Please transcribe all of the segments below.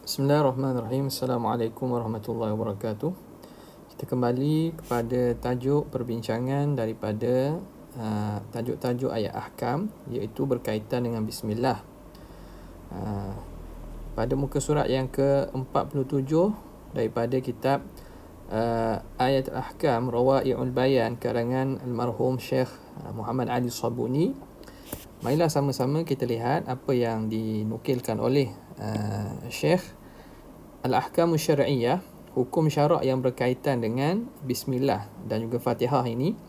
Bismillahirrahmanirrahim. Assalamualaikum warahmatullahi wabarakatuh. Kita kembali kepada tajuk perbincangan daripada tajuk-tajuk ayat ahkam, iaitu berkaitan dengan bismillah. Pada muka surat yang ke-47 daripada kitab Ayat al-Ahkam Rawai'ul Bayan karangan almarhum Syekh Muhammad Ali Sabuni. Marilah sama-sama kita lihat apa yang dinukilkan oleh Syekh. Al-Ahkam Syar'iyyah, hukum syarak yang berkaitan dengan bismillah dan juga Fatihah ini.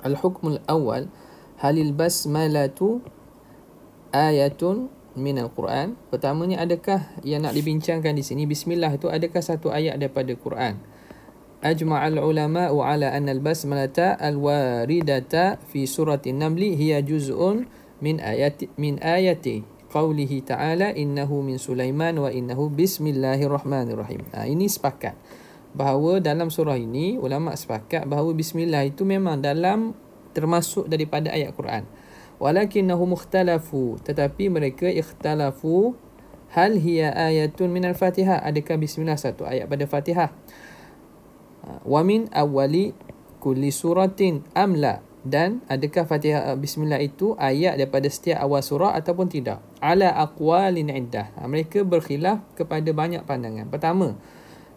Al-hukmul awal, halil basmalatu ayatun minal Quran. Pertamanya, adakah yang nak dibincangkan di sini, bismillah itu adakah satu ayat daripada Quran? Ajma'al ulama'u ala anna al-basmalata al-waridata fi suratin namli hiya juz'un min ayati qawlihi ta'ala innahu min Sulaiman wa innahu bismillahirrahmanirrahim. Ini sepakat bahawa dalam surah ini ulama sepakat bahawa bismillah itu memang termasuk daripada ayat Quran. Walakinnahu mukhtalafu, tetapi mereka ikhtalafu hal hiya ayatun minal Fatihah, adakah bismillah satu ayat pada Fatihah? Wa min awwali kulli suratin amla, dan adakah Fatihah bismillah itu ayat daripada setiap awal surah ataupun tidak? Ala aqwalin iddah. Mereka berkhilaf kepada banyak pandangan. Pertama,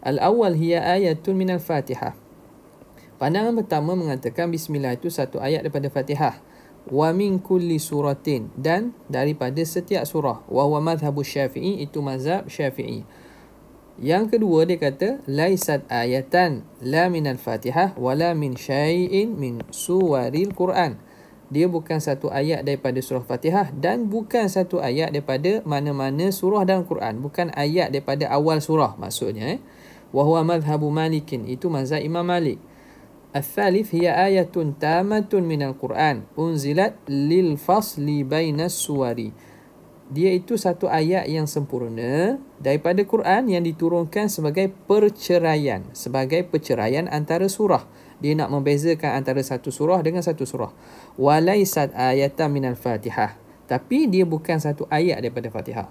al-awwal hiya ayatun minal Fatihah. Pandangan pertama mengatakan bismillah itu satu ayat daripada Fatihah. Wa min kulli suratin, dan daripada setiap surah. Wa huwa madhhabu Syafi'i, itu mazhab Syafi'i. Yang kedua, dia kata laisat ayatan la minal Fatihah wala min syai'in min suwaril Quran. Dia bukan satu ayat daripada surah Fatihah dan bukan satu ayat daripada mana-mana surah dalam Quran. Bukan ayat daripada awal surah maksudnya. Wa huwa madhhabu Malikin, itu mazhab Imam Malik. Al-thalith hiya ayatun tamatun minal Quran unzilat lil fasli bainas suwari. Dia itu satu ayat yang sempurna daripada Quran yang diturunkan sebagai perceraian antara surah. Dia nak membezakan antara satu surah dengan satu surah. Walaisat ayatan minal Fatihah, tapi dia bukan satu ayat daripada Fatihah.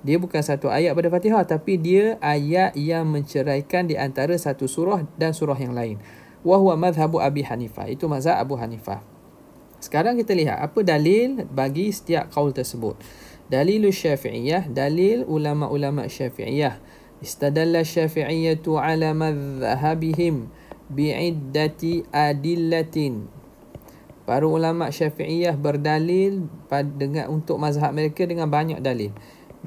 Dia bukan satu ayat pada Fatihah, tapi dia ayat yang menceraikan di antara satu surah dan surah yang lain. Wa huwa madhhabu Abi Hanifah, itu mazhab Abu Hanifah. Sekarang kita lihat apa dalil bagi setiap qaul tersebut. Dalil Syafi'iyah, dalil ulama-ulama Syafi'iyah. Istadalla Syafi'iyyatu ala madhhabihim bi'iddati adillatin. Para ulama Syafi'iyah berdalil untuk mazhab mereka dengan banyak dalil.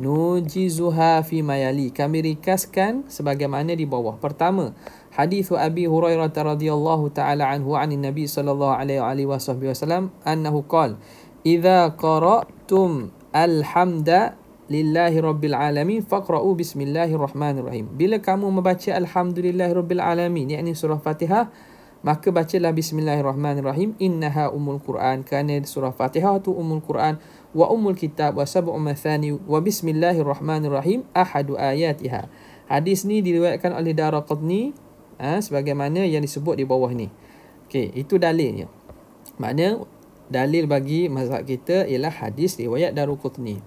Nujizuha fi mayali, kami ringkaskan sebagaimana di bawah. Pertama, hadis Abi Hurairah radhiyallahu taala anhu anin Nabi sallallahu alaihi wasallam annahu qala idza qara'tum alhamda lillahi rabbil alamin faqra'u bismillahirrahmanirrahim. Bila kamu membaca alhamdulillahi rabbil alamin, yakni surah Fatihah, maka bacalah bismillahirrahmanirrahim. Innaha ummul Quran, kerana surah Fatihah tu ummul Quran, wa ummul kitab wa sab'u mathani wa bismillahirrahmanirrahim ahadu ayatiha. Hadis ni diriwayatkan oleh Daraqutni sebagaimana yang disebut di bawah ni. Okey, itu dalilnya. Makna dalil bagi mazhab kita ialah hadis riwayat Daraqutni.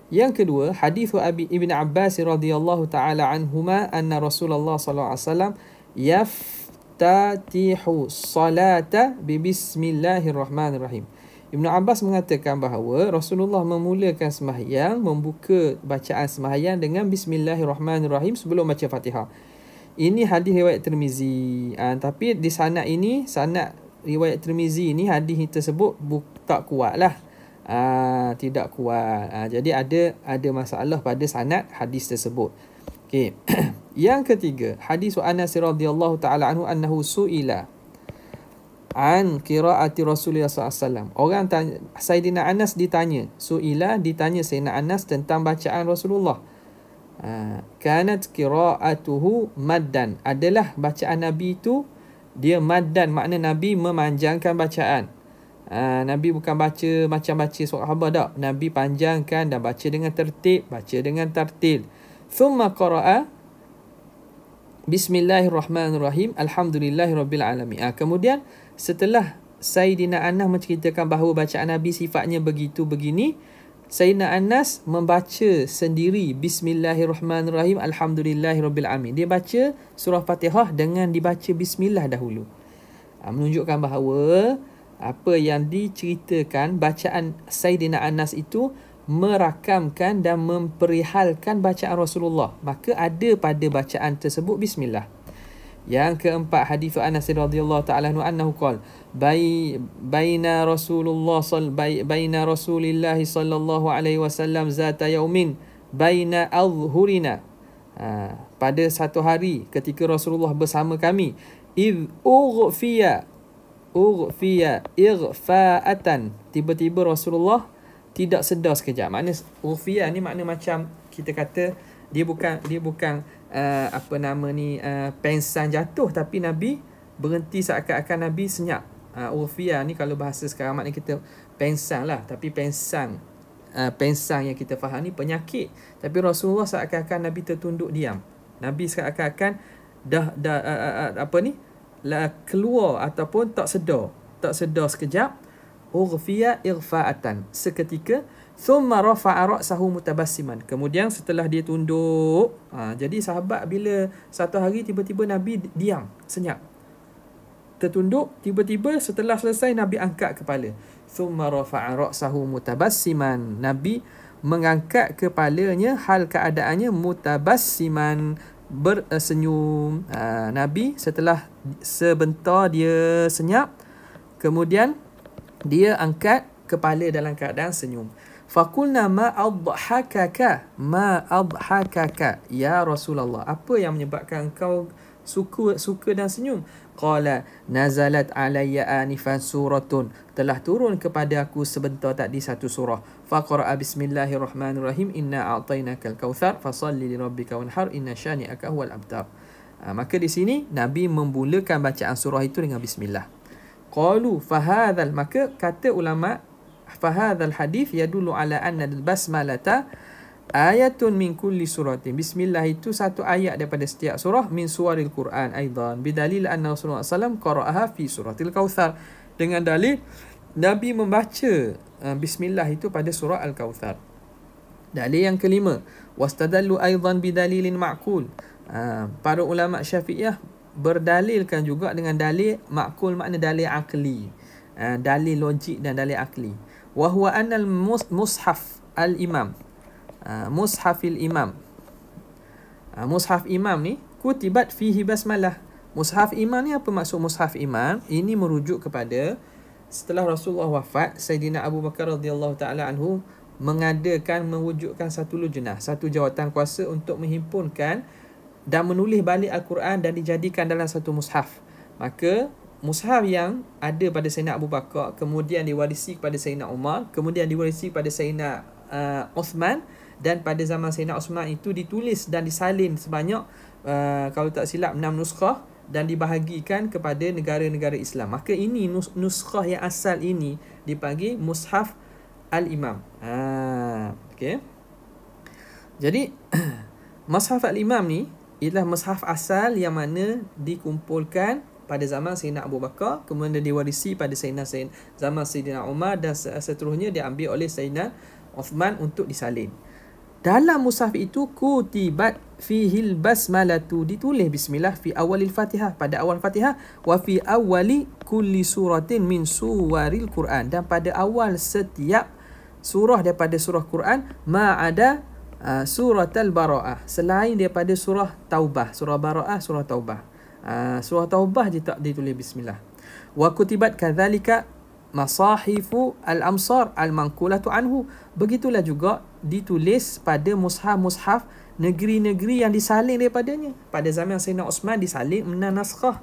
Yang kedua, hadis Abi Ibn Abbas radhiyallahu taala anhuma anna Rasulullah sallallahu alaihi wasallam yaftatihu salata bi bismillahirrahmanirrahim. Ibn Abbas mengatakan bahawa Rasulullah memulakan sembahyang, membuka bacaan sembahyang dengan bismillahirrahmanirrahim sebelum baca Fatihah. Ini hadis riwayat Tirmizi. Tapi di sanad ini, sanad riwayat Tirmizi ni, hadis tersebut tak kuat lah. Tidak kuat. Jadi ada masalah pada sanad hadis tersebut. Okey. Yang ketiga, hadis Anas radhiyallahu taala anhu annahu suila an qiraati Rasulullah SAW. Orang tanya, Sayyidina Anas ditanya, ditanya Sayyidina Anas tentang bacaan Rasulullah. Kanat qiraatuhu maddan, adalah bacaan Nabi itu dia maddan, makna Nabi memanjangkan bacaan. Nabi bukan baca macam baca surah Habah tak. Nabi panjangkan dan baca dengan tertib, baca dengan tartil. Thumma qara'a bismillahirrahmanirrahim alhamdulillahirabbil alamin. Kemudian setelah Sayyidina Anas menceritakan bahawa bacaan Nabi sifatnya begitu begini, Sayyidina Anas membaca sendiri Bismillahirrahmanirrahim Alhamdulillahirabbil alamin. Dia baca surah Fatihah dengan dibaca bismillah dahulu. Menunjukkan bahawa apa yang diceritakan bacaan Sayyidina Anas itu merakamkan dan memperihalkan bacaan Rasulullah. Maka ada pada bacaan tersebut bismillah. Yang keempat, hadis Anas radhiyallahu ta'ala anhu qala baina Rasulillah sallallahu alaihi wasallam zata yaumin baina adhhurina. Pada satu hari ketika Rasulullah bersama kami, id ughfiya ighfa'atan, tiba-tiba Rasulullah tidak sedar sekejap. Makna ughfiya ni makna macam kita kata dia bukan pensang jatuh, tapi Nabi berhenti seakan-akan Nabi senyap. Ughfiya ni kalau bahasa sekarang maknanya kita pensang lah, tapi pensang yang kita faham ni penyakit. Tapi Rasulullah seakan-akan Nabi tertunduk diam. Nabi seakan-akan dah keluar ataupun tak sedar sekejap. Ughfiya ighfa'atan, seketika. Thumma rafa'a ra'sahu mutabassiman, kemudian setelah dia tunduk, jadi sahabat bila satu hari tiba-tiba Nabi diam, senyap, tertunduk, tiba-tiba setelah selesai Nabi angkat kepala. Thumma rafa'a ra'sahu mutabassiman, Nabi mengangkat kepalanya hal keadaannya mutabassiman, bersenyum. Nabi setelah sebentar dia senyap, kemudian dia angkat kepala dalam keadaan senyum. Faqulna ma adhakaka ya Rasulullah, apa yang menyebabkan engkau suka dan senyum? Qala nazalat alayya anifan suratun, telah turun kepada aku sebentar tadi satu surah. Faqra bismillahirrahmanirrahim inna a'tainakal kautsar fasalli lirabbika wanhar inna syani'aka huwal abtar. Maka di sini Nabi memulakan bacaan surah itu dengan bismillah. Qalu fahadzal, maka kata ulama, fahadzal hadis yadullu ala anna al-basmalata ayatun min kulli suratin. Bismillah itu satu ayat daripada setiap surah min suwaril Quran aidan, bidalil anna Rasulullah sallallahu alaihi wasallam qara'aha fi suratil kautsar, dengan dalil Nabi membaca bismillah itu pada surah al-Kautsar. Dalil yang kelima, wastadallu aidan bidalilin ma'qul. Para ulama Syafi'iyah berdalilkan juga dengan dalil ma'qul, makna dalil akli, dalil logik dan dalil akli. Wa huwa anna al-mushaf al-imam, mushafil imam, mushaf imam ni kutibat fihi basmalah. Mushaf imam ni apa maksud mushaf imam? Ini merujuk kepada setelah Rasulullah wafat, Sayyidina Abu Bakar radhiyallahu taala anhu mewujudkan satu lujnah, satu jawatan kuasa untuk menghimpunkan dan menulis balik Al-Quran dan dijadikan dalam satu mushaf. Maka mushaf yang ada pada Sayyidina Abu Bakar kemudian diwarisi kepada Sayyidina Umar, kemudian diwarisi kepada Sayyidina Uthman, dan pada zaman Sayyidina Uthman itu ditulis dan disalin sebanyak kalau tak silap 6 nuskhah dan dibahagikan kepada negara-negara Islam. Maka ini nuskhah yang asal ini dipanggil mushaf al-imam. Okey. Jadi mushaf al-imam ni ialah mushaf asal yang mana dikumpulkan pada zaman Sayyidina Abu Bakar, kemudian diwarisi pada zaman Sayyidina Umar, dan seterusnya diambil oleh Sayyidina Uthman untuk disalin. Dalam mushaf itu kutibat fihil basmalatu, ditulis bismillah fi awalil Fatihah, pada awal Fatihah, wa fi awali kulli suratin min suwaril Quran, dan pada awal setiap surah daripada surah Quran, ma'ada surat al-Bara'ah, selain daripada surah Taubah, surah Bara'ah, surah Taubah. Surah Taubah je tak ditulis bismillah. Wa kutibat kadzalika masahifu al-amsar al-manqulatu anhu, begitulah juga ditulis pada mushaf-mushaf negeri-negeri yang disalin daripadanya. Pada zaman Sayyidina Uthman disalin 6 naskah.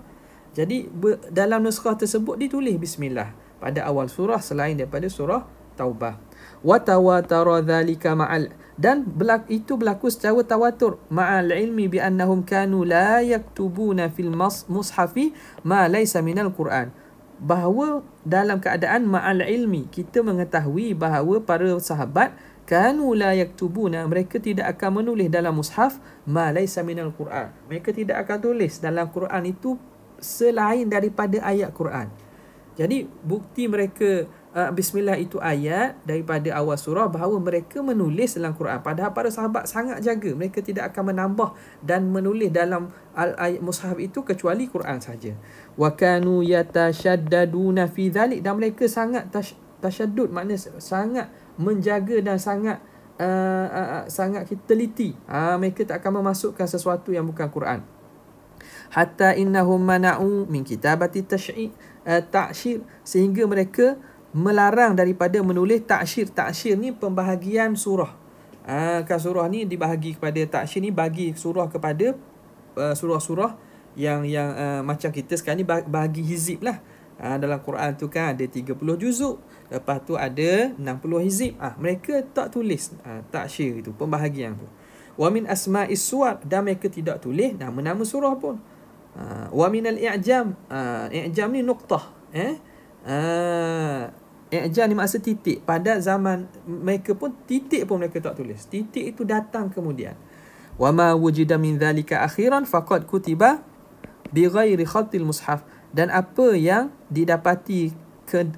Jadi dalam naskah tersebut ditulis bismillah pada awal surah selain daripada surah Taubah. Wa tawatara dzalika ma'al, dan itu berlaku secara tawatur, ma'al ilmi bi annahum kanu la yaktubuna fil mushafi ma laysa minal Quran, bahawa dalam keadaan ma'al ilmi, kita mengetahui bahawa para sahabat kanu la yaktubuna, mereka tidak akan menulis dalam mushaf ma laysa minal Quran, mereka tidak akan tulis dalam Quran itu selain daripada ayat Quran. Jadi bukti mereka Bismillah itu ayat daripada awal surah, bahawa mereka menulis dalam Quran. Padahal para sahabat sangat jaga, mereka tidak akan menambah dan menulis dalam ayat mushaf itu kecuali Quran saja. Wa kanu yatashaddaduna fi dhalik, dan mereka sangat tasyaddud, maknanya sangat menjaga dan sangat sangat teliti. Mereka tak akan memasukkan sesuatu yang bukan Quran. Hatta innahum mana'u min kitabati ta'syir, sehingga mereka melarang daripada menulis ta'syir. Ta'syir ni pembahagian surah. Kan surah ni dibahagi kepada ta'syir ni, bagi surah kepada surah-surah yang macam kita sekarang ni bahagi hizib lah. Dalam Quran tu kan ada 30 juzuk, lepas tu ada 60 hizib. Mereka tak tulis ta'syir itu, pembahagian tu. Wa min asma'is suwar, dan mereka tidak tulis nama-nama surah pun. Wa min al-i'jam, i'jam ni nuqtah. I'jam ni maksud titik. Pada zaman mereka pun titik pun mereka tak tulis. Titik itu datang kemudian. Wa ma wujida min dhalika akhiran faqad kutiba bi ghairi khatil mushaf, dan apa yang didapati ke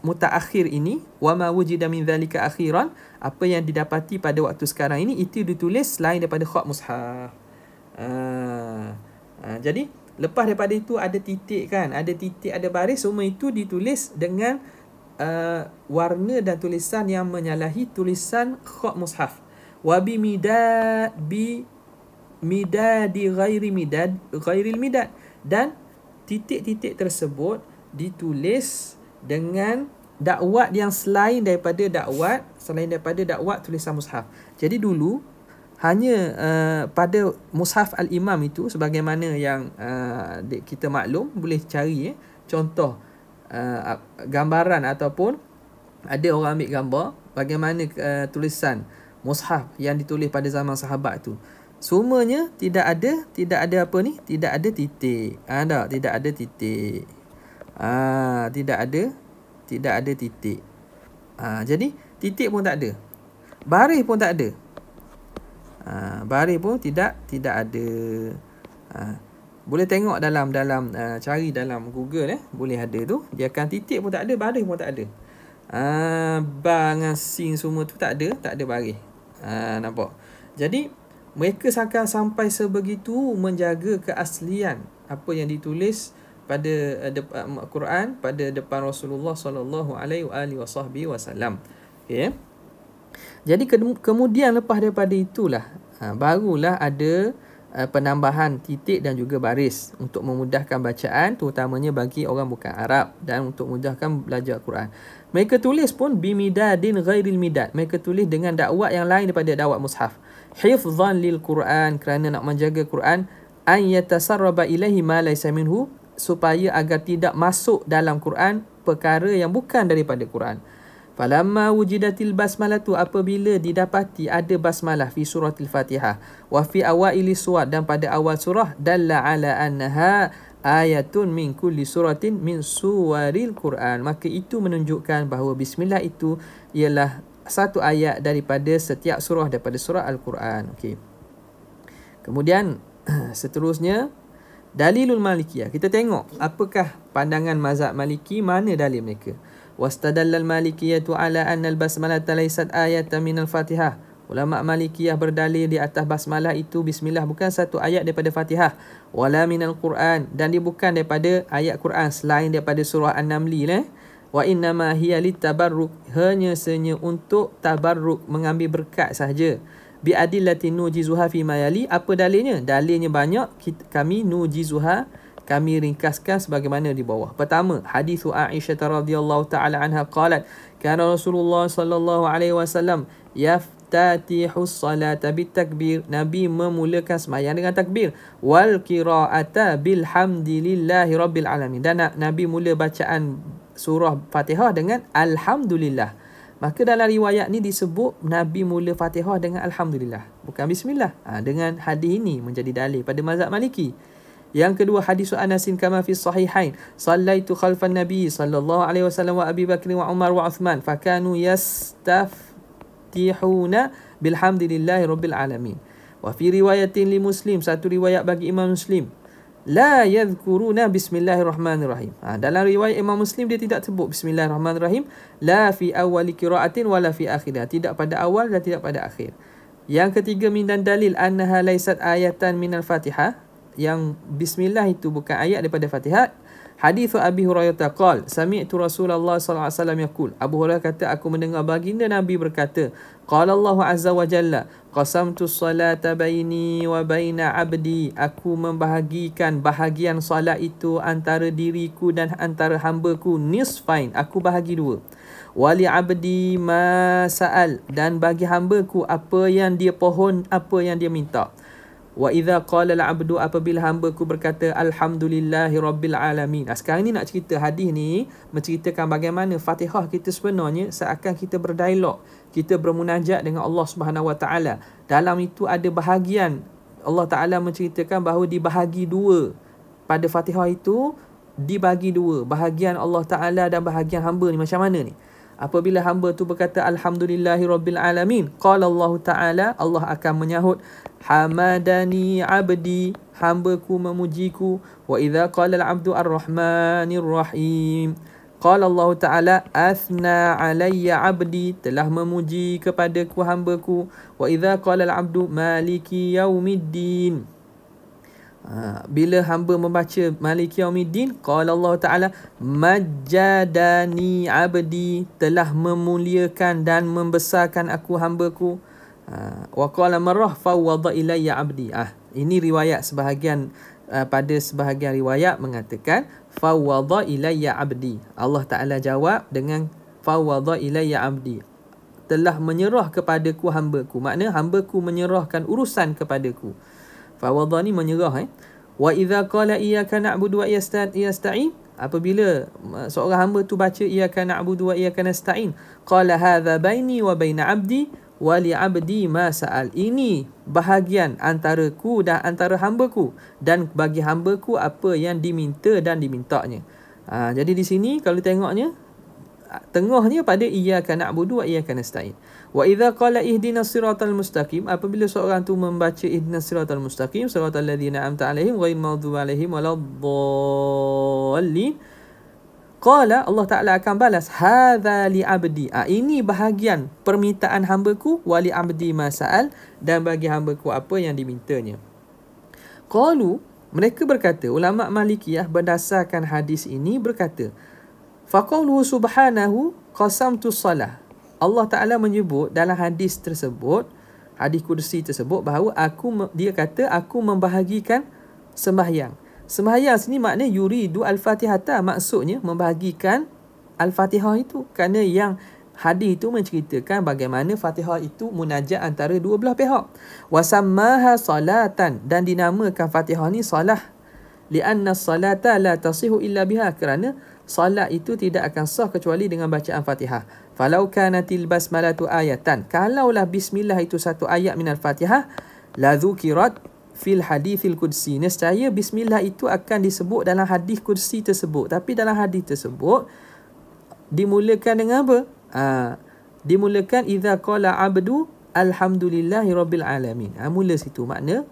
mutaakhir ini, wa ma wujida min dhalika akhiran, apa yang didapati pada waktu sekarang ini, itu ditulis selain daripada khat mushaf. Jadi lepas daripada itu ada titik kan, ada titik, ada baris, semua itu ditulis dengan warna dan tulisan yang menyalahi tulisan khat mushaf. Wa bi midadi ghairil midad, dan titik-titik tersebut ditulis dengan dakwat yang selain daripada dakwat tulisan mushaf. Jadi dulu hanya pada mushaf al-imam itu, sebagaimana yang kita maklum, boleh cari contoh gambaran ataupun ada orang ambil gambar bagaimana tulisan mushaf yang ditulis pada zaman sahabat tu. Semuanya tidak ada apa ni? Tidak ada titik. Tidak ada titik. Tidak ada titik. Jadi titik pun tak ada. Baris pun tak ada. Baris pun tidak ada. Boleh tengok dalam cari dalam Google boleh ada tu. Dia akan titik pun tak ada, baris pun tak ada. Bar dengan sin semua tu tak ada baris. Nampak? Jadi mereka sampai sebegitu menjaga keaslian apa yang ditulis pada Quran pada depan Rasulullah sallallahu alaihi wasallam. Okey. Jadi kemudian lepas daripada itulah barulah ada penambahan titik dan juga baris untuk memudahkan bacaan, terutamanya bagi orang bukan Arab, dan untuk memudahkan belajar Quran. Mereka tulis pun bimidadin ghairil midad. Mereka tulis dengan dakwat yang lain daripada dakwat mushaf. Hifzan lil Quran, kerana nak menjaga Quran, an yatasarraba ilaihi ma laysa minhu, supaya agar tidak masuk dalam Quran perkara yang bukan daripada Quran. Falamma wujidatil basmalatu, apabila didapati ada basmalah fi suratil Fatihah wa fi awaili surah, dan pada awal surah, dalla ala annaha ayatun min kulli suratin min suwaril Quran, maka itu menunjukkan bahawa bismillah itu ialah satu ayat daripada setiap surah daripada surah Al-Quran. Okey. Kemudian seterusnya dalilul Malikiyah. Kita tengok apakah pandangan mazhab Maliki, mana dalil mereka. Wastadallal Malikiyatu ala anna al-basmalata laysat ayatan min al-Fatihah. Ulama Malikiyah berdalil di atas basmalah itu, bismillah, bukan satu ayat daripada Fatihah, wala min al-Quran, dan dia bukan daripada ayat Quran selain daripada surah An-Naml. Wa innama hiya litabarruk, hanya untuk tabarruk, mengambil berkat sahaja. Bi adillatin nujizuha fi mayali, apa dalilnya? Dalilnya banyak, kami nujizuha, kami ringkaskan sebagaimana di bawah. Pertama, hadis Aisyah radhiyallahu taala anha qalat, kana Rasulullah sallallahu alaihi wasallam yaftatihus salata bitakbir, Nabi memulakan sembahyang dengan takbir, wal qiraata bilhamdillahi rabbil alamin, dan Nabi mula bacaan surah Fatihah dengan Alhamdulillah. Maka dalam riwayat ni disebut Nabi mula Fatihah dengan Alhamdulillah, bukan Bismillah. Dengan hadis ini menjadi dalil pada mazhab Maliki. Yang kedua, hadis Anasin kama fi sahihain, sallaitu khalfan Nabi sallallahu alaihi wasallam wa Abi Bakr wa Umar wa Uthman fakanu yastaftihuna bilhamdillahi rabbil alamin. Wa fi riwayatin li Muslim, satu riwayat bagi Imam Muslim, la yadhkuruna bismillahirrahmanirrahim. Dalam riwayat Imam Muslim dia tidak sebut bismillahirrahmanirrahim, la fi awwali qiraatin wala fi akhirah, tidak pada awal dan tidak pada akhir. Yang ketiga, min dan dalil annaha laysat ayatan minal Fatihah, yang bismillah itu bukan ayat daripada Fatihah. Hadis Abi Hurairah qala sami'tu Rasulullah sallallahu alaihi wasallam yaqul, Abu Hurairah kata aku mendengar baginda Nabi berkata, qala Allah azza wa jalla qasamtu salata baini wa baina abdi, aku membahagikan bahagian solat itu antara diriku dan antara hamba-Ku nisfain, aku bahagi dua. Wali abdi ma sa'al, dan bagi hamba-Ku apa yang dia pohon, apa yang dia minta. Wa idza qala al-'abdu, apabila hamba-Ku berkata alhamdulillahi rabbil alamin. Sekarang ni nak cerita hadis ni menceritakan bagaimana Fatihah kita sebenarnya seakan kita berdialog, kita bermunajat dengan Allah Subhanahu Wa Taala. Dalam itu ada bahagian Allah Taala menceritakan bahawa dibahagi dua. Pada Fatihah itu dibagi dua, bahagian Allah Taala dan bahagian hamba ni macam mana ni? Apabila hamba tu berkata alhamdulillahi rabbil alamin, qala Allah Taala, Allah akan menyahut hamadani abdi, hamba-Ku memujiku. Wa idza qala al-abdu ar-rahmanir rahim, qala Allah Taala athna alayya abdi, telah memuji kepadaku hamba-Ku. Wa idza qala al-abdu maliki yaumiddin, bila hamba membaca Maliki Yaumiddin, qala Allah Taala majjadani abdi, telah memuliakan dan membesarkan aku hamba-Ku. Wa qala marrah fawwada ilayya abdi. Ini riwayat sebahagian, pada sebahagian riwayat mengatakan fawwada ilayya abdi. Allah Taala jawab dengan fawwada ilayya abdi, telah menyerah kepadaku hamba-Ku. Makna hamba-Ku menyerahkan urusan kepadaku. Fawada ni menyerah. Wa idza qala iyyaka na'budu wa yasta'in, apabila seorang hamba tu baca iyyaka na'budu wa iyyaka nasta'in, qala hadza baini wa baina 'abdi wa li 'abdi ma sa'al, ini bahagian antaraku dan antara hamba-Ku, dan bagi hamba-Ku apa yang diminta dan dimintanya. Jadi di sini kalau tengoknya tengahnya pada iyyaka na'budu wa iyyaka nasta'in. Wa idza qala ihdinas siratal mustaqim, apabila seorang tu membaca ihdinas siratal mustaqim, siratal ladzina an'amta 'alaihim ghairil maghdubi 'alaihim waladdallin, qala, Allah Taala akan balas hadza li 'abdi, ini bahagian permintaan hamba-Ku, wa li 'abdi ma sa'al, dan bagi hamba-Ku apa yang dimintanya. Qalu, mereka berkata, ulama Malikiyah berdasarkan hadis ini berkata, faqauluhu subhanahu qasamtu salah, Allah Ta'ala menyebut dalam hadis tersebut, hadis kursi tersebut, bahawa dia kata aku membahagikan sembahyang. Sembahyang sini makna yuridu al-fatihata, maksudnya membahagikan al-fatihah itu, kerana yang hadis itu menceritakan bagaimana Fatihah itu munajat antara dua belah pihak. Wasammaha salatan, dan dinamakan Fatihah ni salah, lianna salata la tasihu illa biha, kerana salat itu tidak akan sah kecuali dengan bacaan Fatihah. Falau kanatil basmalatu ayatan, kalaulah bismillah itu satu ayat minal Fatihah, la dzukirat fil hadithil qudsi, nescaya bismillah itu akan disebut dalam hadis kursi tersebut. Tapi dalam hadis tersebut dimulakan dengan apa? Dimulakan idza qala abdu alhamdulillahi rabbil alamin. Mula situ, makna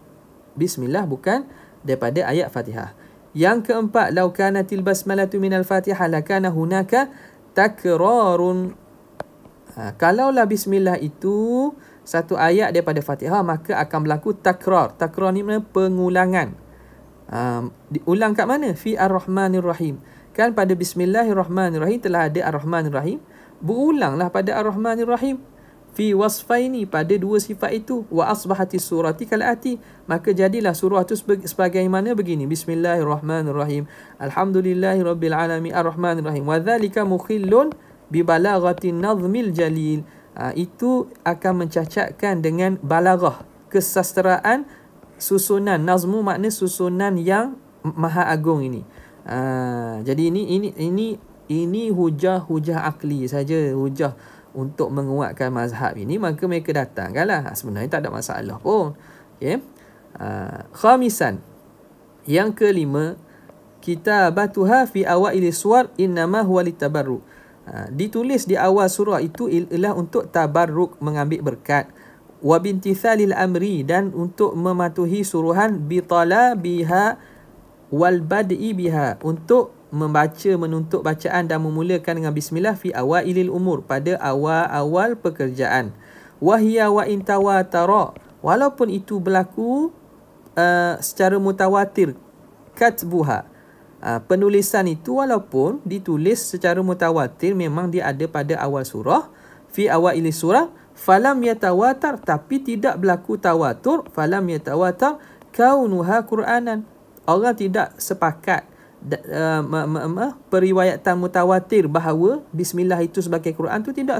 bismillah bukan daripada ayat Fatihah. Yang keempat, lau kanatil basmalatu minal Fatihah lakana hunaka takrarun. Kalaulah bismillah itu satu ayat daripada Fatihah, maka akan berlaku takrar. Takrar ni mana? Pengulangan. Diulang kat mana? Fi ar-Rahmanir Rahim. Kan pada Bismillahirrahmanirrahim telah ada ar-Rahmanir Rahim. Berulanglah pada ar-Rahmanir Rahim. Fi wasfaini, pada dua sifat itu. Wa asbahatis surati kal'ati, maka jadilah surah itu sebagaimana begini. Bismillahirrahmanirrahim. Alhamdulillahi rabbil alamin ar-Rahmanir Rahim. Wa dhalika mukhillun bi balaghatin nazmil jalil. Itu akan mencacatkan dengan balaghah, kesastraan susunan. Nazmu makna susunan yang maha agung ini. Jadi ini hujah akli saja, hujah untuk menguatkan mazhab ini, maka mereka datangkanlah. Sebenarnya tak ada masalah pun. Okay. Khamisan, yang kelima, kitabatuha fi awaili suwar innama huwa litabarruk. Ditulis di awal surah itu ialah untuk tabarruk, mengambil berkat. Wa bintithalil amri, dan untuk mematuhi suruhan bitalabiha, wal bad'i biha, untuk membaca, menuntut bacaan dan memulakan dengan bismillah fi awailil umur, pada awal-awal pekerjaan. Wahia wa in tawatara, walaupun itu berlaku secara mutawatir, katbuha, penulisan itu walaupun ditulis secara mutawatir, memang dia ada pada awal surah, fi awaili surah, falam yatawatar, tapi tidak berlaku tawatur, falam yatawatar kaunuha Qur'anan, orang tidak sepakat periwayatan mutawatir bahawa bismillah itu sebagai Quran tu tidak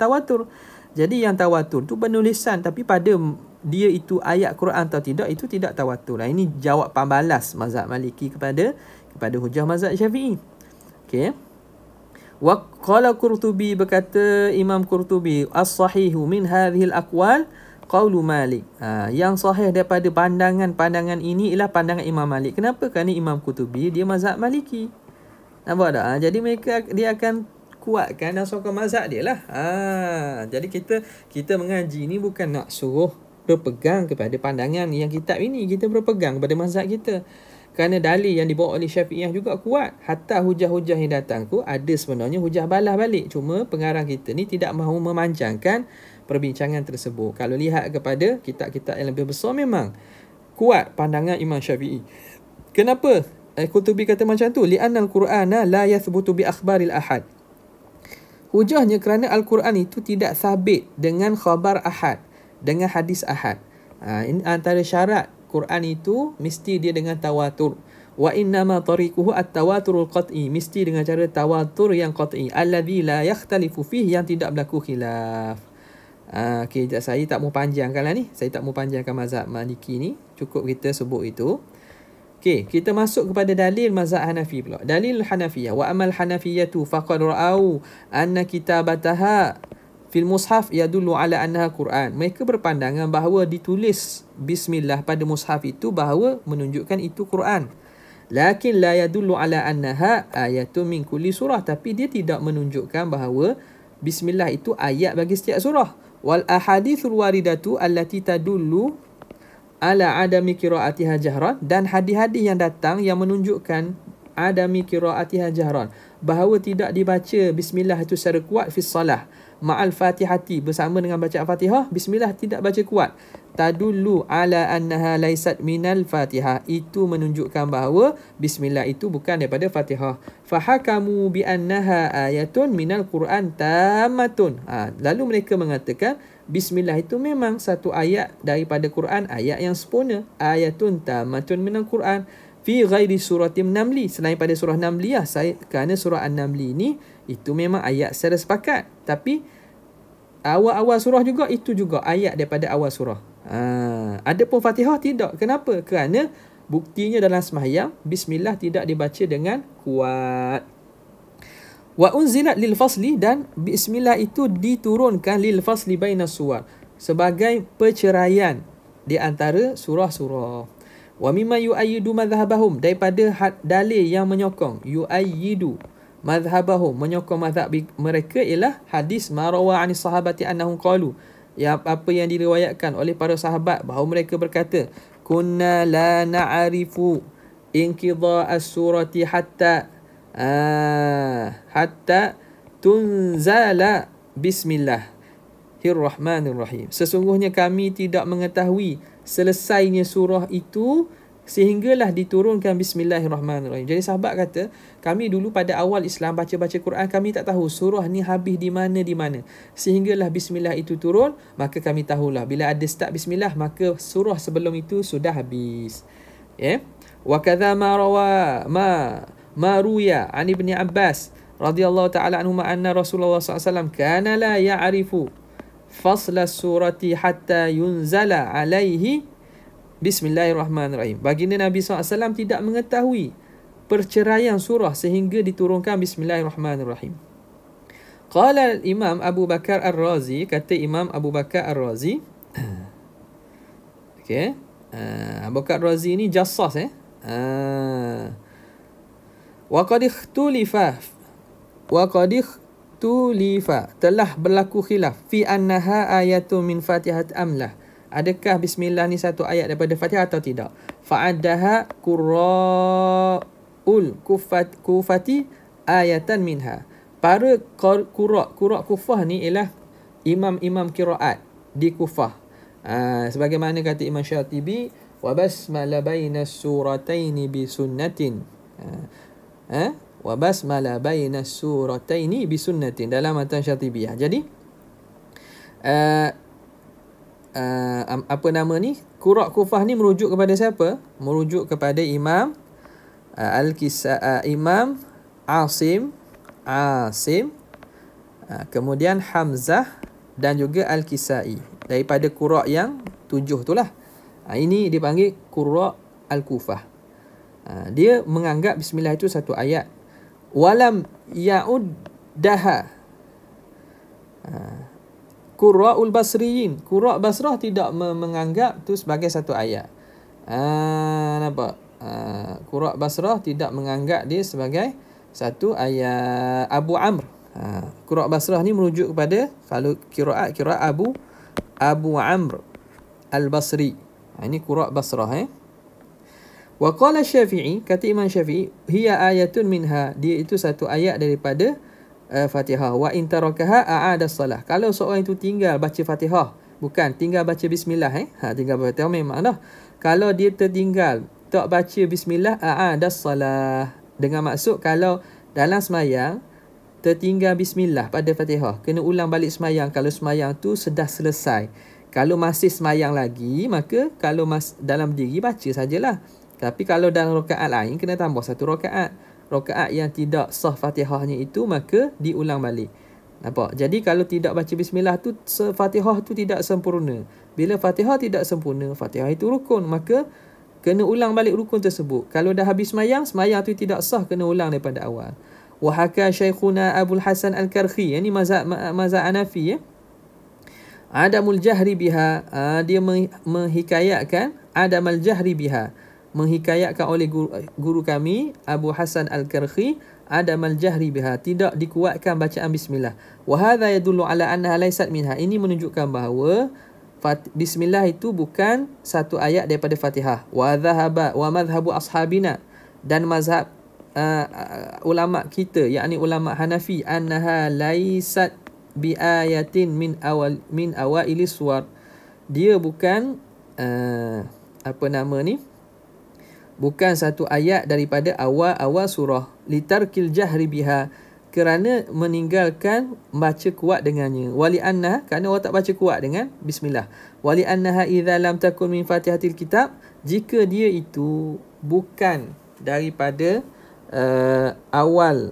tawatur. Jadi yang tawatur tu penulisan, tapi pada dia itu ayat Quran atau tidak, itu tidak tawatur. Ini jawab pembalas mazhab Maliki kepada hujah mazhab Syafi'i. Okey. Wa qala Qurtubi, berkata Imam Qurtubi, as-sahihu min hadhil aqwal qaulu Malik. Yang sahih daripada pandangan ini ialah pandangan Imam Malik. Kenapa? Kerana Imam Qurtubi dia mazhab Maliki. Nampak tak? Jadi dia akan kuatkan dan sokong mazhab dia lah. Jadi kita mengaji ni bukan nak suruh berpegang kepada pandangan yang kitab ini. Kita berpegang kepada mazhab kita. Kerana dalil yang dibawa oleh Syafi'iyah juga kuat. Hatta hujah-hujah yang datang tu ada sebenarnya hujah balas balik. Cuma pengarang kita ni tidak mahu memanjangkan perbincangan tersebut. Kalau lihat kepada kitab-kitab yang lebih besar, memang kuat pandangan Imam Syafi'i. Kenapa Qurtubi kata macam tu? Li'anna al-Qur'ana la yathbutu bi akhbaril ahad. Hujahnya kerana Al-Quran itu tidak sabit dengan khabar ahad, dengan hadis ahad. Ini antara syarat Quran itu, mesti dia dengan tawatur. Wa innama tariquhu at-tawaturul qat'i, mesti dengan cara tawatur yang qat'i, alladhi la yakhtalifu fihi, yang tidak berlaku khilaf. Okay, saya tak mau panjangkan lah ni. Saya tak mau panjangkan mazhab Maliki ni. Cukup kita sebut itu. Okay, kita masuk kepada dalil mazhab Hanafi pula. Dalil Hanafiyah. Wa amal Hanafiyatu faqad ra'au anna kitabataha fil mushaf yadullu ala annaha Quran. Mereka berpandangan bahawa ditulis bismillah pada mushaf itu bahawa menunjukkan itu Quran. Lakin la yadullu ala annaha ayatun min kulli surah. Tapi dia tidak menunjukkan bahawa bismillah itu ayat bagi setiap surah. Wal ahadithul waridatu allati tadullu ala adami qiraatiha jahran, dan hadis-hadis yang datang yang menunjukkan adami qiraatiha jahran, bahawa tidak dibaca bismillah itu secara kuat fi salah ma'al fatihati, bersama dengan baca Fatihah, bismillah tidak baca kuat, tadullu ala annaha laysat minal fatihah, itu menunjukkan bahawa bismillah itu bukan daripada Fatihah. Fahakamu bi annaha ayatun minal Quran tamatun. Lalu mereka mengatakan bismillah itu memang satu ayat daripada Quran, ayat yang sempurna. Ayatun tamatun minal Quran fi ghairi suratim Namli, selain pada surah Namliyah. Kerana surah An-Namli ni itu memang ayat secara sepakat, tapi awal-awal surah juga itu juga ayat daripada awal surah. Adapun Fatihah tidak. Kenapa? Kerana buktinya dalam sembahyang bismillah tidak dibaca dengan kuat. Wa unzilat lil fasli, dan bismillah itu diturunkan lil fasli bainas suwar, sebagai perceraian di antara surah-surah. Wa mimma yu'ayyidu madhhabahum, daripada dalil yang menyokong, yu'ayyidu madhhabahum, menyokong mazhab mereka, ialah hadis marawa anis sahabati annahum qalu, yang apa yang diriwayatkan oleh para sahabat bahawa mereka berkata, kunna la na'rifu inqidha as-surati hatta tunzala bismillahirrahmanirrahim. Sesungguhnya kami tidak mengetahui selesainya surah itu sehinggalah diturunkan bismillahirrahmanirrahim. Jadi sahabat kata, kami dulu pada awal Islam baca-baca Quran, kami tak tahu surah ni habis di mana. Sehinggalah bismillah itu turun, maka kami tahulah bila ada start bismillah, maka surah sebelum itu sudah habis. Wa kadza ma ruya an Ibni Abbas radhiyallahu ta'ala anhu anna Rasulullah SAW kana la ya'rifu fasla surati hatta yunzala alaihi bismillahirrahmanirrahim. Baginda Nabi SAW tidak mengetahui perceraian surah sehingga diturunkan bismillahirrahmanirrahim. Qala Imam Abu Bakar Ar-Razi, kata Imam Abu Bakar Ar-Razi. Okey. Abu Bakar Ar-Razi ni jassas Wa qad ikhtulifa telah berlaku khilaf fi annaha ayatun min Fatihat amlah, Adakah bismillah ni satu ayat daripada Fatihah atau tidak? Fa'addaha qurra'ul kufati ayatan minha. Para qura' Kufah ni ialah imam-imam qiraat di Kufah. Sebagaimana kata Imam Syatibi, wa basmala bainas surataini bi sunnatin. Wa basmala bainas surataini bi sunnatin dalam matan Syatibiyah. Jadi apa nama ni? Qura' Kufah ni merujuk kepada siapa? Merujuk kepada Imam Imam Asim, kemudian Hamzah dan juga Al-Kisai. Daripada Qura' yang 7 tu lah. Ini dipanggil Qura' Al-Kufah. Dia menganggap bismillah itu satu ayat. Walam ya'uddaha Qura'ul Basriyin. Qura' Basrah tidak menganggap tu sebagai satu ayat. Nampak? Qura' Basrah tidak menganggap dia sebagai satu ayat. Abu Amr. Qura' Basrah ni merujuk kepada, kalau qiraat Abu Amr Al-Basri. Ini Qura' Basrah. Wa qala Syafi'i, kata Imam Syafi'i, hiya ayatun minha. Dia itu satu ayat daripada Fatihah. Wa in tarakaha a'ada salah. Kalau seorang itu tinggal baca Fatihah, bukan tinggal baca bismillah, tinggal baca Fatihah memang dah. Kalau dia tertinggal tak baca bismillah, a'ada salah. Dengan maksud kalau dalam semayang tertinggal bismillah pada Fatihah, kena ulang balik semayang kalau semayang tu sudah selesai. Kalau masih semayang lagi, maka kalau dalam diri baca sajalah. Tapi kalau dalam rakaat lain, kena tambah satu rakaat. Rakaat yang tidak sah Fatihahnya itu, maka diulang balik. Nampak? Jadi kalau tidak baca bismillah tu, Fatihah tu tidak sempurna. Bila Fatihah tidak sempurna, Fatihah itu rukun, maka kena ulang balik rukun tersebut. Kalau dah habis semayang tu tidak sah, kena ulang daripada awal. Wa haka Syekhuna Abul Hasan Al-Karhi, ini mazhab Hanafi, Adamul jahri biha. Dia menghikayatkan Adamal jahri biha, menghikayatkan oleh guru kami Abu Hasan Al-Karhi, Adamal jahri biha, tidak dikuatkan bacaan bismillah. Wa hadha yadullu ala annaha laysat minha. Ini menunjukkan bahawa bismillah itu bukan satu ayat daripada Fatihah. Wa dhahaba wa madhhabu ashabina, dan mazhab ulama kita, yakni ulama Hanafi, annaha laysat bi ayatin min awailis suwar. Dia bukan bukan satu ayat daripada awal surah. Litarkil jahri biha, kerana meninggalkan baca kuat dengannya. Wali annaha, kerana orang tak baca kuat dengan bismillah. Wali annaha idza lam takun min fatihatil kitab, jika dia itu bukan daripada awal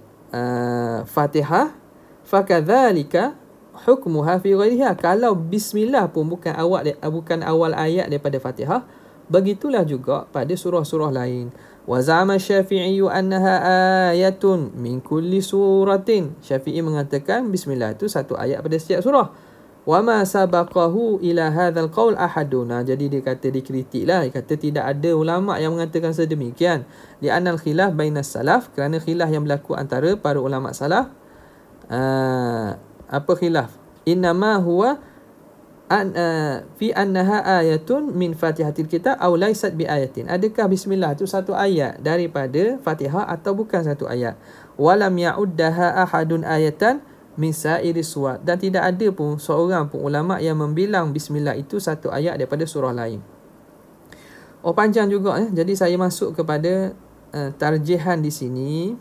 Fatihah, fakadzalika hukmuha fi ghairiha. Kalau bismillah pun bukan awal ayat daripada Fatihah, begitulah juga pada surah-surah lain. Wa za'ama Syafi'i annaha ayatun min kulli suratin. Syafi'i mengatakan bismillah itu satu ayat pada setiap surah. Wa ma sabaqahu ila hadzal qaul ahadun. Jadi dia kata, dikritiklah, dia kata tidak ada ulama yang mengatakan sedemikian. Di anal khilaf bainas salaf, kerana khilaf yang berlaku antara para ulama salaf. Apa khilaf? Innama huwa fi annaha ayatun min fatihatil kitab aw laysat bi ayatin. Adakah bismillah itu satu ayat daripada Fatihah atau bukan satu ayat? Walam ya'uddaha ahadun ayatan min sa'iri suwar, dan tidak ada pun seorang pun ulama yang membilang bismillah itu satu ayat daripada surah lain. Panjang juga. Jadi saya masuk kepada tarjihan di sini.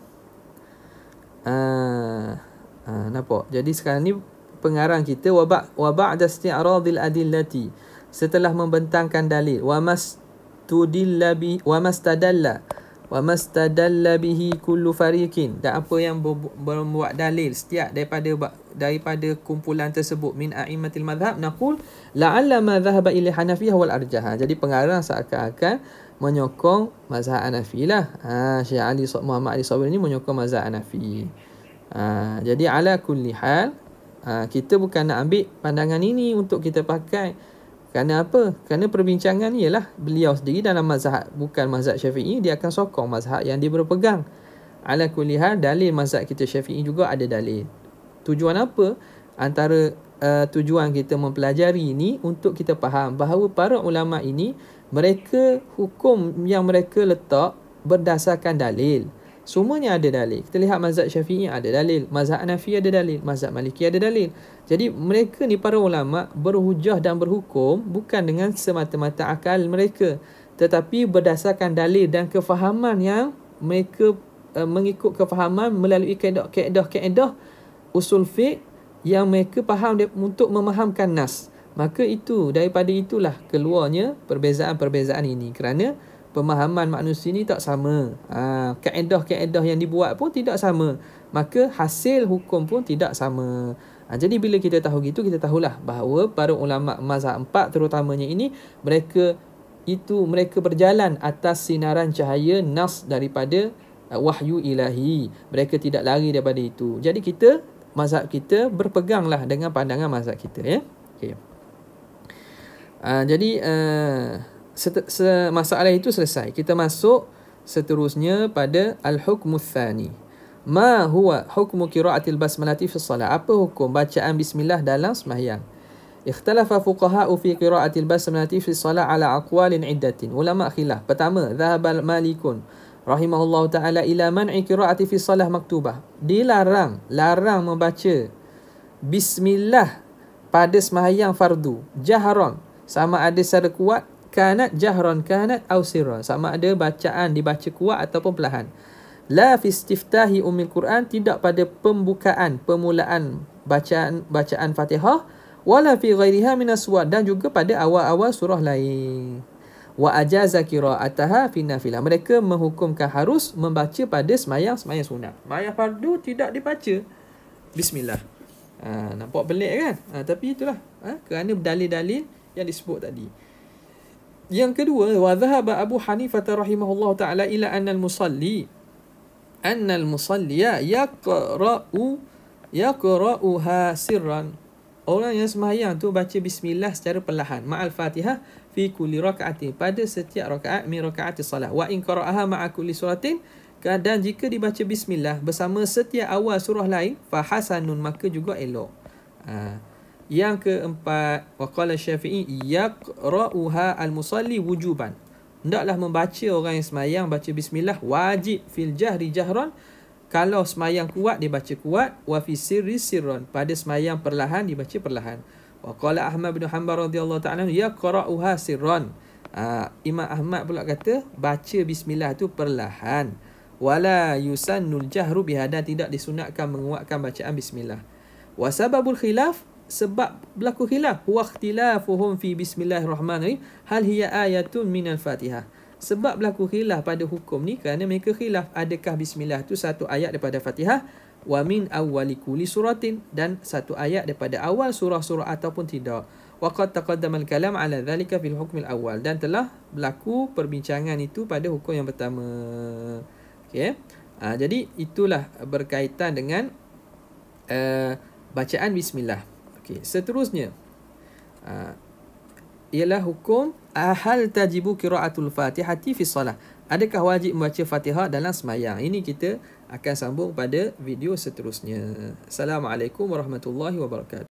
Nampak? Jadi sekarang ni pengarang kita, wa ba'da isti'radil adillati, setelah membentangkan dalil, wa mastadalla bihi kullu fariqin, dan apa yang membuat dalil setiap daripada kumpulan tersebut, min a'immatil madhab, naqul la'alla ma dhahaba ila hanafiyah wal arjah. Jadi pengarang seakan-akan menyokong mazhab Hanafi lah. Syekh Muhammad Ali Sabuni ni menyokong mazhab Hanafi. Jadi ala kulli hal, kita bukan nak ambil pandangan ini untuk kita pakai. Kerana apa? Kerana perbincangan ni ialah beliau sendiri dalam mazhab, bukan mazhab Syafi'i, dia akan sokong mazhab yang dia berpegang. Ala kulli hal, dalil mazhab kita Syafi'i juga ada dalil. Tujuan apa? Antara tujuan kita mempelajari ini untuk kita faham bahawa para ulama ini, mereka hukum yang mereka letak berdasarkan dalil. Semuanya ada dalil. Kita lihat mazhab Syafi'i ada dalil, mazhab Hanafi ada dalil, mazhab Maliki ada dalil. Jadi mereka ni, para ulama, berhujah dan berhukum bukan dengan semata-mata akal mereka, tetapi berdasarkan dalil dan kefahaman yang mereka mengikut kefahaman melalui kaedah usul fiqh yang mereka faham untuk memahamkan nas. Maka itu, daripada itulah keluarnya perbezaan-perbezaan ini, kerana pemahaman manusia ni tak sama. Kaedah-kaedah yang dibuat pun tidak sama. Maka hasil hukum pun tidak sama. Jadi bila kita tahu gitu, kita tahulah bahawa para ulama mazhab 4 terutamanya ini, mereka berjalan atas sinaran cahaya nas daripada wahyu ilahi. Mereka tidak lari daripada itu. Jadi mazhab kita berpeganglah dengan pandangan mazhab kita, ya. Okey. Jadi masalah itu selesai. Kita masuk seterusnya pada al-hukmu tsani. Ma huwa hukmu qiraatil basmalati fi shalah? Apa hukum bacaan bismillah dalam sembahyang? Ikhtalafa fuqaha'u fi qiraatil basmalati fi shalah ala aqwalin iddatin. Ulama khilaf. Pertama, dhahaba Malikun rahimahullahu ta'ala ila man'i qiraati fi shalah maktubah. Dilarang membaca bismillah pada sembahyang fardu jahran, sama ada secara kuat, kanat jahran kanat au sirran, sama ada bacaan dibaca kuat ataupun perlahan. La fi istiftahi ummil Quran, tidak pada permulaan bacaan Fatihah, wala fi ghairiha min aswar, dan juga pada awal-awal surah lain. Wa ajaza qira'ataha fi nafilah, mereka menghukumkan harus membaca pada sembahyang sunat. Sembahyang fardu tidak dibaca bismillah. Nampak pelik kan? Tapi itulah, kerana dalil-dalil yang disebut tadi. Yang kedua, wa dhahaba Abu Hanifah rahimahullah ta'ala ila anna al-musalliya yaqra'uha sirran. Orang yang sembahyang tu baca bismillah secara perlahan, ma'al Fatihah fi kulli raka'atin, pada setiap rakaat min raka'atis salat. Wa in qara'aha ma'a kulli suratin, dan jika dibaca bismillah bersama setiap awal surah lain, fa hasanun, maka juga elok. Yang keempat, waqala Syafi'i yaqra'uha al-musalli wujuban. Hendaklah membaca orang yang sembahyang baca bismillah wajib, fil jahri jahran, kalau sembahyang kuat dibaca kuat, wa fi sirri sirran, pada sembahyang perlahan dibaca perlahan. Waqala Ahmad bin Hanbal radhiyallahu ta'ala yaqra'uha sirran. Imam Ahmad pula kata baca bismillah tu perlahan. Wala yusannul jahru biha, dan tidak disunatkan menguatkan bacaan bismillah. Wa sababul khilaf, sebab berlaku khilaf, huwa ikhtilafuhum fi bismillahirrahmanirrahim hal hiya ayatun minal Fatihah. Sebab berlaku khilaf pada hukum ni kerana mereka khilaf, adakah bismillah tu satu ayat daripada Fatihah, wa min awwali kulli suratin, dan satu ayat daripada awal surah-surah ataupun tidak. Wa qad taqaddama al-kalam ala dhalika fil hukm al-awwal, dan telah berlaku perbincangan itu pada hukum yang pertama. Okey. Jadi itulah berkaitan dengan bacaan bismillah. Okey, seterusnya ialah hukum hal tajibu qiraatul Fatihati fi shalah. Adakah wajib membaca Fatihah dalam sembahyang? Ini kita akan sambung pada video seterusnya. Assalamualaikum warahmatullahi wabarakatuh.